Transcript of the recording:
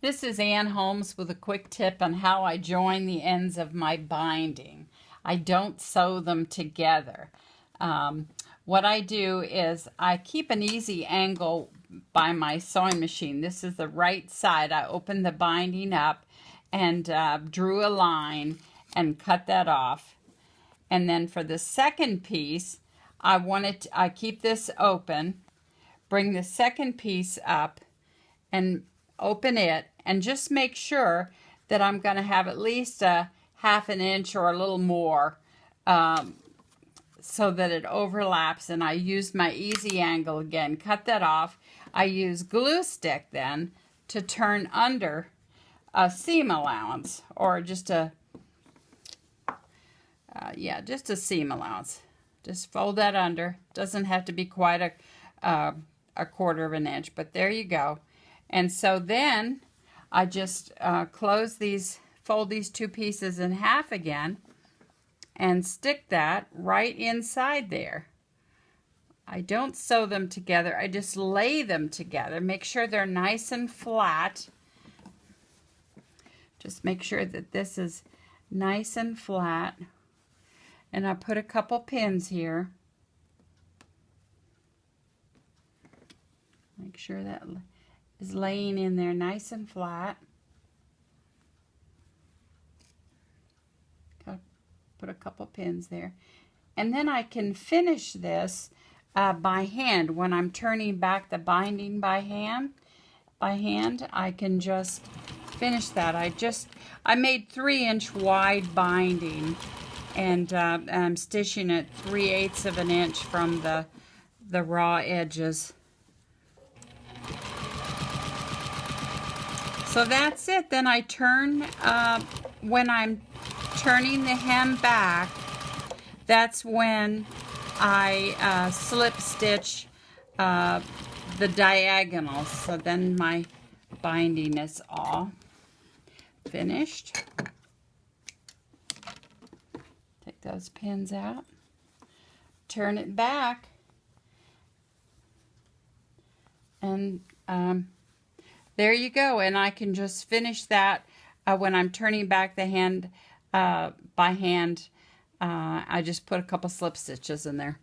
This is Ann Holmes with a quick tip on how I join the ends of my binding. I don't sew them together. What I do is I keep an easy angle by my sewing machine. This is the right side. I open the binding up and drew a line and cut that off. And then for the second piece, I keep this open, bring the second piece up and open it, and just make sure that I'm going to have at least a half an inch or a little more so that it overlaps. And I use my easy angle again, cut that off. I use glue stick then to turn under a seam allowance, or just a just a seam allowance. Just fold that under. Doesn't have to be quite a quarter of an inch, but there you go. And so then I just fold these two pieces in half again and stick that right inside there. I don't sew them together. I just lay them together. Make sure they're nice and flat. Just make sure that this is nice and flat. And I put a couple pins here. Make sure that is laying in there nice and flat. Put a couple pins there. And then I can finish this by hand. When I'm turning back the binding by hand, I can just finish that. I made 3-inch wide binding, and I'm stitching it 3/8 of an inch from the raw edges. So that's it. Then I turn, when I'm turning the hem back, that's when I slip stitch the diagonals. So then my binding is all finished. Take those pins out, turn it back, and there you go. And I can just finish that when I'm turning back the hand by hand. I just put a couple slip stitches in there.